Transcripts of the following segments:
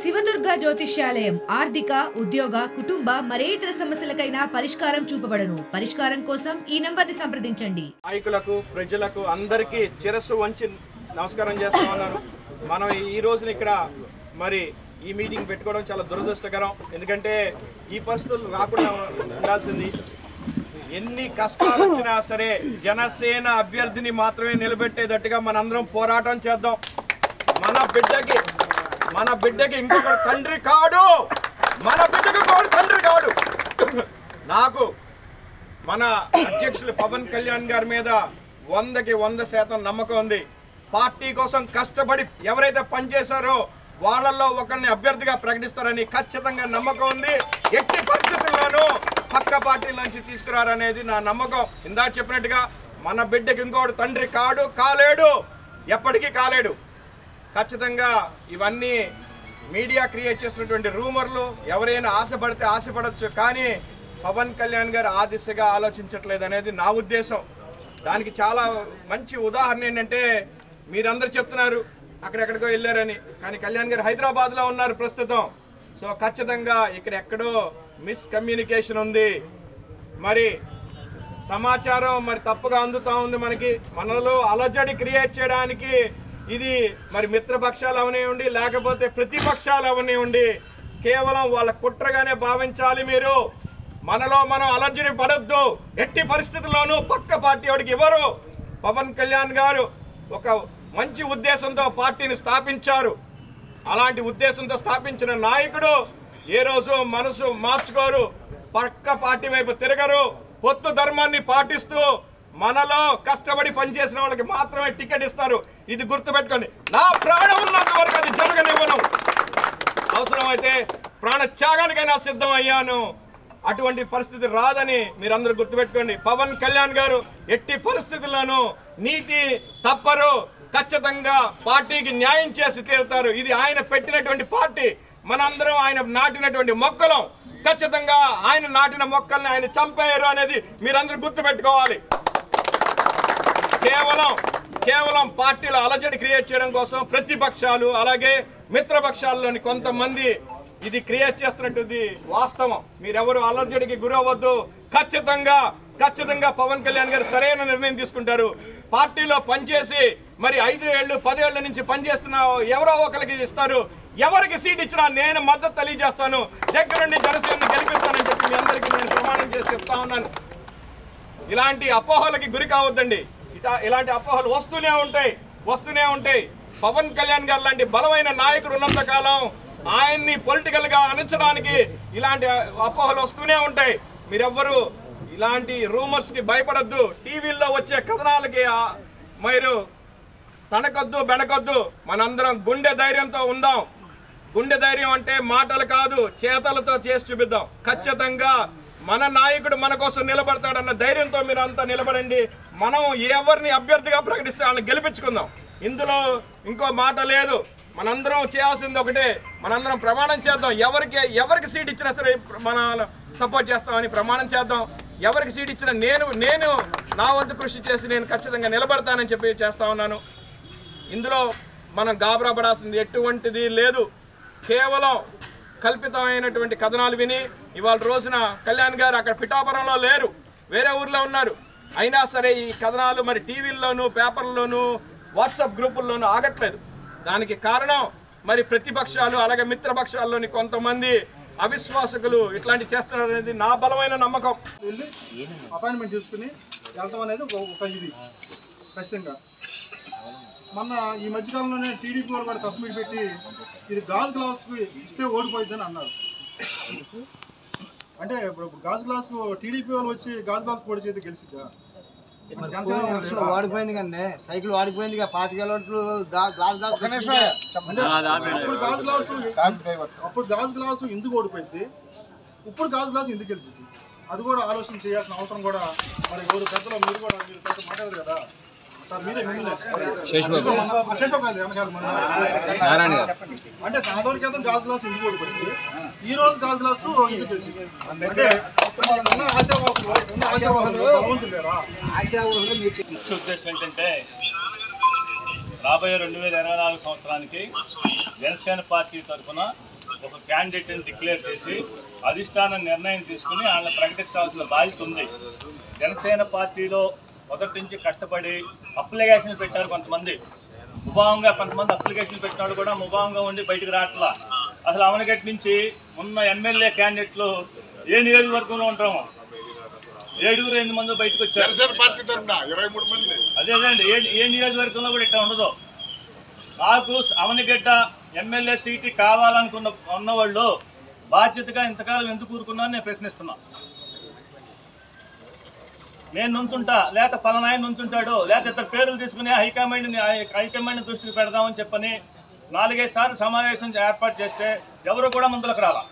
శివదుర్గ జ్యోతిష్యాలయం ఆర్థిక ఉద్యోగ కుటుంబ మరే ఇతర సమస్యలకైనా పరిష్కారం చూపబడును. పరిష్కారం కోసం ఈ నంబర్ని సంప్రదించండి. నాయకులకు ప్రజలకు అందరికీ శిరస్సు వంచి నమస్కారం చేస్తా ఉన్నాను. మనం ఈ రోజున ఇక్కడ మరి ఈ మీటింగ్ పెట్టుకోవడం చాలా దురదృష్టకరం. ఎందుకంటే ఈ పరిస్థితులు రాకుండా ఉండాల్సింది. ఎన్ని కష్టాలు వచ్చినా సరే జనసేన అభ్యర్థిని మాత్రమే నిలబెట్టేటట్టుగా మనందరం పోరాటం చేద్దాం. మన బిడ్డకి ఇంకొక తండ్రి కాడు, మన బిడ్డకి కూడా తండ్రి కాడు. నాకు మన అధ్యక్షులు పవన్ కళ్యాణ్ గారి మీద 100కి 100% నమ్మకం ఉంది. పార్టీ కోసం కష్టపడి ఎవరైతే పనిచేశారో వాళ్ళల్లో ఒకరిని అభ్యర్థిగా ప్రకటిస్తారని ఖచ్చితంగా నమ్మకం ఉంది. ఎట్టి పరిస్థితుల్లోనూ పక్క పార్టీల నుంచి తీసుకురారనేది నా నమ్మకం. ఇందాక చెప్పినట్టుగా మన బిడ్డకి ఇంకోటి తండ్రి కాడు, కాలేడు, ఎప్పటికీ కాలేడు. ఖచ్చితంగా ఇవన్నీ మీడియా క్రియేట్ చేసినటువంటి రూమర్లు. ఎవరైనా ఆశపడితే ఆశపడచ్చు, కానీ పవన్ కళ్యాణ్ గారు ఆ దిశగా ఆలోచించట్లేదు అనేది నా ఉద్దేశం. దానికి చాలా మంచి ఉదాహరణ ఏంటంటే, మీరందరూ చెప్తున్నారు అక్కడెక్కడికో వెళ్ళారని, కానీ కళ్యాణ్ గారు హైదరాబాద్లో ఉన్నారు ప్రస్తుతం. సో ఖచ్చితంగా ఇక్కడ ఎక్కడో మిస్కమ్యూనికేషన్ ఉంది. మరి సమాచారం మరి తప్పుగా అందుతూ ఉంది. మనలో అలజడి క్రియేట్ చేయడానికి ఇది మరి మిత్రపక్షాలు అవనివ్వండి, లేకపోతే ప్రతిపక్షాలు అవనివ్వండి, కేవలం వాళ్ళ కుట్రగానే భావించాలి. మీరు మనలో మనం అలర్జీని పడొద్దు. ఎట్టి పరిస్థితుల్లోనూ పక్క పార్టీ వాడికి ఇవ్వరు. పవన్ కళ్యాణ్ గారు ఒక మంచి ఉద్దేశంతో పార్టీని స్థాపించారు. అలాంటి ఉద్దేశంతో స్థాపించిన నాయకుడు ఏ రోజు మనసు మార్చుకోరు, పక్క పార్టీ వైపు తిరగరు, పొత్తు ధర్మాన్ని పాటిస్తూ మనలో కష్టపడి పనిచేసిన వాళ్ళకి మాత్రమే టికెట్ ఇస్తారు. ఇది గుర్తుపెట్టుకోండి. నా ప్రాణం ఉన్నంత వరకు అది జరగనివ్వను. అవసరమైతే ప్రాణ త్యాగానికైనా సిద్ధం అయ్యాను. అటువంటి పరిస్థితి రాదని మీరందరూ గుర్తుపెట్టుకోండి. పవన్ కళ్యాణ్ గారు ఎట్టి పరిస్థితుల్లోనూ నీతి తప్పరు. ఖచ్చితంగా పార్టీకి న్యాయం చేసి తీరుతారు. ఇది ఆయన పెట్టినటువంటి పార్టీ. మనందరం ఆయన నాటినటువంటి మొక్కలం. ఖచ్చితంగా ఆయన నాటిన మొక్కల్ని ఆయన చంపేయరు అనేది మీరందరూ గుర్తుపెట్టుకోవాలి. కేవలం పార్టీలో అలజడి క్రియేట్ చేయడం కోసం ప్రతిపక్షాలు అలాగే మిత్రపక్షాల్లోని కొంతమంది ఇది క్రియేట్ చేస్తున్నట్టుది వాస్తవం. మీరెవరు అలజడికి గురవద్దు. ఖచ్చితంగా పవన్ కళ్యాణ్ గారు సరైన నిర్ణయం తీసుకుంటారు. పార్టీలో పనిచేసి మరి 5 ఏళ్ళు 10 ఏళ్ల నుంచి పనిచేస్తున్న ఎవరో ఒకరికి ఇస్తారు. ఎవరికి సీట్ ఇచ్చినా నేను మద్దతు తెలియజేస్తాను. దగ్గరుండి జనసేనని గెలిపిస్తానని చెప్పి మీ అందరికీ నేను ప్రమాణం చేసి చెప్తా ఉన్నాను. ఇలాంటి అపోహలకి గురి కావద్దండి. ఇలాంటి అపోహలు వస్తూనే ఉంటాయి. పవన్ కళ్యాణ్ గారు లాంటి బలమైన నాయకుడు ఉన్నంత కాలం ఆయన్ని పొలిటికల్ గా అణించడానికి ఇలాంటి అపోహలు వస్తూనే ఉంటాయి. మీరెవ్వరూ ఇలాంటి రూమర్స్ కి భయపడద్దు. టీవీల్లో వచ్చే కథనాలకి మీరు తనకొద్దు బెనకొద్దు. మనందరం గుండె ధైర్యంతో ఉందాం. గుండె ధైర్యం అంటే మాటలు కాదు, చేతలతో చేసి చూపిద్దాం. ఖచ్చితంగా మన నాయకుడు మన కోసం నిలబడతాడన్న ధైర్యంతో మీరు అంతా నిలబడండి. మనం ఎవరిని అభ్యర్థిగా ప్రకటిస్తే వాళ్ళని గెలిపించుకుందాం. ఇందులో ఇంకో మాట లేదు. మనందరం చేయాల్సింది ఒకటే, మనందరం ప్రమాణం చేద్దాం. ఎవరికి సీట్ ఇచ్చినా సరే మన సపోర్ట్ చేస్తామని ప్రమాణం చేద్దాం. ఎవరికి సీట్ ఇచ్చినా నేను నా వంతు కృషి చేసి నేను ఖచ్చితంగా నిలబడతానని చెప్పి చేస్తా ఉన్నాను. ఇందులో మనం గాబరా పడాల్సింది ఎటువంటిది లేదు. కేవలం కల్పితమైనటువంటి కథనాలు విని ఇవాళ రోజున కళ్యాణ్ గారు అక్కడ పిఠాపురంలో లేరు, వేరే ఊర్లో ఉన్నారు. అయినా సరే ఈ కథనాలు మరి టీవీల్లోనూ పేపర్లోనూ వాట్సాప్ గ్రూపుల్లోనూ ఆగట్లేదు. దానికి కారణం మరి ప్రతిపక్షాలు అలాగే మిత్రపక్షాల్లోని కొంతమంది అవిశ్వాసకులు ఇట్లాంటి చేస్తున్నారు అనేది నా బలమైన నమ్మకం. అపాయింట్మెంట్ తీసుకుని వెళ్తాం అనేది ఒక ఇది ఖచ్చితంగా. మొన్న ఈ మధ్యకాలంలోనే టీడీపీ వాళ్ళు కూడా ప్రెస్ మీట్ పెట్టి ఇది గాజు గ్లాస్కి ఇస్తే ఓడిపోయిందని అన్నారు. అంటే ఇప్పుడు గాజు గ్లాస్కు టీడీపీ వాళ్ళు వచ్చి గాజు గ్లాస్ పోటీ చేస్తే గెలిచిద్దా? వాడిపోయింది కానీ సైకిల్ వాడిపోయింది. 5 కిలోమీటర్లు అప్పుడు గాజు గ్లాసు ఎందుకు ఓడిపోయింది, ఇప్పుడు గాజు గ్లాసు ఎందుకు గెలిచింది, అది కూడా ఆలోచన చేయాల్సిన అవసరం కూడా మరి ఎవరు పెద్దలో మీరు కూడా మీరు మాట్లాడరు కదా సార్. మీరే అంటే నాదోడి కేతం గాజు గ్లాసు ఎందుకు ఓడిపోయింది, ఈ రోజు గాజు గ్లాసు ఎందుకు గెలిచింది? అంటే ఆశావాహులు బలవంతులు లేరా? ముఖ్య ఉద్దేశం ఏంటంటే రాబోయే 2024 సంవత్సరానికి జనసేన పార్టీ తరఫున ఒక క్యాండిడేట్ని డిక్లేర్ చేసి అధిష్టానం నిర్ణయం తీసుకుని వాళ్ళని ప్రకటించాల్సిన బాధ్యత ఉంది. జనసేన పార్టీలో మొదటి నుంచి కష్టపడి అప్లికేషన్లు పెట్టారు కొంతమంది, ముభావంగా కొంతమంది అప్లికేషన్లు పెట్టిన వాళ్ళు కూడా ముభావంగా ఉండి బయటకు రావట్లా. అసలు అవనగట్టి నుంచి ఉన్న ఎమ్మెల్యే క్యాండిడేట్లు ఏ నియోజకవర్గంలో ఉంటామో 7-8 మంది బయటకు వచ్చారు. అదేనండి, ఏ నియోజకవర్గంలో కూడా ఇట్లా ఉండదు. నాకు అవనగడ్డ ఎమ్మెల్యే సీటు ఉన్నవాళ్ళు బాధ్యతగా ఇంతకాలం ఎందుకు కూరుకున్నాను నేను ప్రశ్నిస్తున్నా. నేను నుంచుంటా, లేకపోతే పలానాయన నుంచుంటాడు, లేకపోతే ఇద్దరు పేర్లు తీసుకుని హైకమాండ్ దృష్టికి పెడదామని చెప్పని 4-5 సార్లు సమావేశం ఏర్పాటు చేస్తే ఎవరు కూడా ముందులకు రాలా.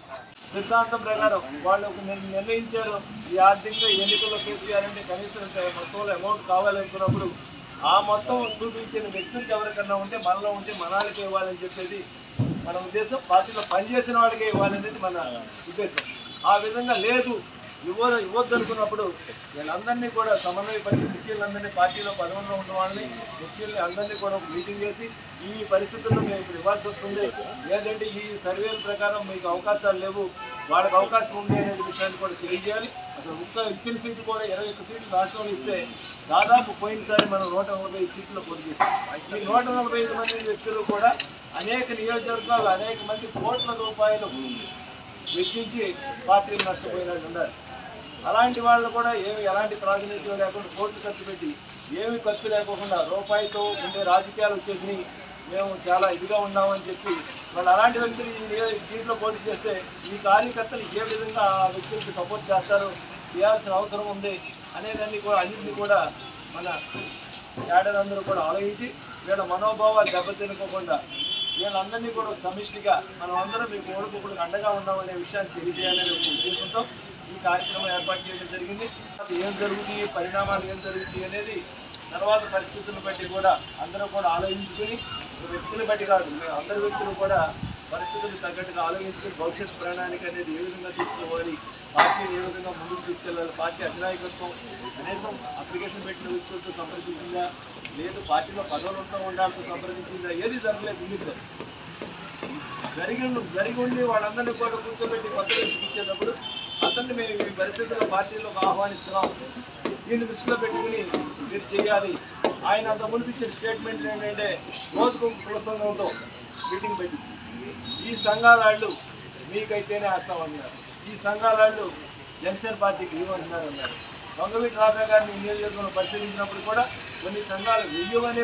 సిద్ధాంతం ప్రకారం వాళ్ళు నిర్ణయించారు ఈ ఆర్థికంగా ఎన్నికల్లో ఫేస్ చేయాలంటే కనీసం మొత్తంలో అమౌంట్ కావాలనుకున్నప్పుడు ఆ మొత్తం చూపించిన వ్యక్తులకి ఎవరికన్నా ఉంటే మనలో ఉంటే మనాలకే ఇవ్వాలని చెప్పేది మన ఉద్దేశం. పార్టీలో పనిచేసిన వాళ్ళకే ఇవ్వాలనేది మన ఉద్దేశం. ఆ విధంగా లేదు ఇవ్వద్దు అనుకున్నప్పుడు వీళ్ళందరినీ కూడా సమన్వయపరిచి ముఖ్యులందరినీ పార్టీలో పదవుల్లో ఉన్న వాళ్ళని ముఖ్యుల్ని అందరినీ కూడా మీటింగ్ చేసి ఈ పరిస్థితుల్లో మేము ఇప్పుడు ఇవ్వాల్సి వస్తుంది, లేదంటే ఈ సర్వేల ప్రకారం మీకు అవకాశాలు లేవు, వాళ్ళకి అవకాశం ఉంది అనే విషయాన్ని కూడా తెలియజేయాలి. అసలు ఇచ్చిన సీట్లు కూడా 21 సీట్లు రాష్ట్రంలో ఇస్తే దాదాపు పోయినసారి మనం 145 సీట్లు పోటీ చేశాం. ఈ 145 మంది వ్యక్తులు కూడా అనేక నియోజకవర్గాలు అనేక మంది కోట్ల రూపాయలు వెచ్చించి పార్టీలు నష్టపోయినట్టు ఉన్నారు. అలాంటి వాళ్ళు కూడా ఎలాంటి ప్రాతినిధ్యం లేకుండా కోట్లు ఖర్చు పెట్టి ఏమి ఖర్చు లేకుండా రూపాయితో ఉండే రాజకీయాలు వచ్చేసి మేము చాలా ఇదిగా ఉన్నామని చెప్పి వాళ్ళు అలాంటి వ్యక్తులు దీంట్లో పోటీ చేస్తే ఈ కార్యకర్తలు ఏ విధంగా ఆ వ్యక్తులకి సపోర్ట్ చేస్తారు, చేయాల్సిన అవసరం ఉంది అనేదాన్ని కూడా అన్నింటినీ కూడా మన క్యాడర్ అందరూ కూడా ఆలోచించి వీళ్ళ మనోభావాలు దెబ్బతినుకోకుండా వీళ్ళందరినీ కూడా సమిష్టిగా మనం అందరం మీకు ఓడిపోకుండా అండగా ఉన్నామనే విషయాన్ని తెలియజేయాలనే ఒక ఉద్దేశంతో ఈ కార్యక్రమం ఏర్పాటు చేయడం జరిగింది. ఏం జరుగుతుంది, పరిణామాలు ఏం జరుగుతాయి అనేది తర్వాత పరిస్థితులను బట్టి కూడా అందరూ కూడా ఆలోచించుకుని వ్యక్తులు బట్టి కాదు అందరి వ్యక్తులు కూడా పరిస్థితులకు తగ్గట్టుగా ఆలోచించుకుని భవిష్యత్ ప్రణాళిక అనేది ఏ విధంగా తీసుకోవాలి, పార్టీని ఏ విధంగా ముందుకు తీసుకెళ్ళాలి, పార్టీ అధినాయకత్వం కనీసం అప్లికేషన్ పెట్టిన వ్యక్తులతో సంప్రదించిందా, లేదు పార్టీలో పదవులు ఉండాలతో సంప్రదించిందా, ఏది జరగలేదు. ముందుకు జరిగి ఉండి వాళ్ళందరినీ కూడా కూర్చోబెట్టి కొత్త వ్యక్తికి ఇచ్చేటప్పుడు అతన్ని మేము ఈ పరిస్థితుల్లో పార్టీలోకి ఆహ్వానిస్తున్నాం, దీన్ని దృష్టిలో పెట్టుకుని మీరు చేయాలి. ఆయన అంత ముందు ఇచ్చిన స్టేట్మెంట్ ఏంటంటే రోజుకు కుల సంఘంతో మీటింగ్ పెట్టించి ఈ సంఘాలు మీకైతేనే వేస్తామన్నారు, ఈ సంఘాలు జనసేన పార్టీకి ఇవ్వమంటున్నారు అన్నారు. వంగవీటి రాధా గారిని నియోజకవర్గంలో పరిశీలించినప్పుడు కూడా కొన్ని సంఘాలు వెయ్యమనే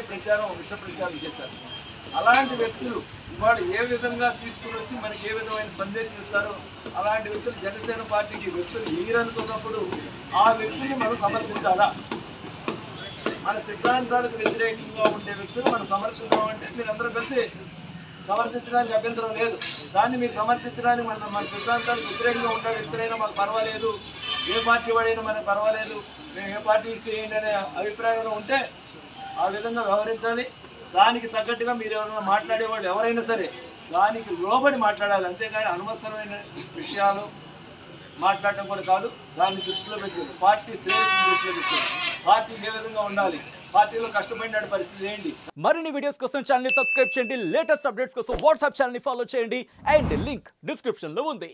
విష ప్రచారం చేశారు. అలాంటి వ్యక్తులు ఇవాళ ఏ విధంగా తీసుకుని వచ్చి మనకి ఏ విధమైన సందేశం ఇస్తారో అలాంటి వ్యక్తులు జనసేన పార్టీకి వ్యక్తులు ఎగిరనుకున్నప్పుడు ఆ వ్యక్తిని మనం సమర్థించాలా. మన సిద్ధాంతాలకు వ్యతిరేకంగా ఉండే వ్యక్తులు మనం సమర్థించామంటే మీరు అందరూ కలిసి సమర్థించడానికి అభ్యంతరం లేదు. దాన్ని మీరు సమర్థించడానికి మన సిద్ధాంతాలకు వ్యతిరేకంగా ఉండే వ్యక్తులైనా మాకు పర్వాలేదు, ఏ పార్టీ వాడైనా మనకు పర్వాలేదు, మేము ఏ పార్టీ ఇస్తే ఏంటి అనే అభిప్రాయంలో ఉంటే ఆ విధంగా వ్యవహరించాలి. దానికి తగ్గట్టుగా మీరు ఎవరైనా మాట్లాడేవాళ్ళు ఎవరైనా సరే దానికి లోబడి మాట్లాడాలి, అంతేగాని అనవసరమైన విషయాలు మాట్లాడటం కూడా కాదు. దాన్ని దృష్టిలో పెట్టుకోండి, పార్టీ శ్రేయస్సుని దృష్టిలో పెట్టుకోండి, పార్టీ ఏ విధంగా ఉండాలి, పార్టీలో కష్టపడిన పరిస్థితి ఏంటి. మరిన్ని వీడియోస్ కోసం ఛానల్ ని సబ్స్క్రైబ్ చేయండి, లేటెస్ట్ అప్డేట్స్ కోసం వాట్సాప్ ఛానల్ ని ఫాలో చేయండి అండ్ లింక్ డిస్క్రిప్షన్ లో ఉంది.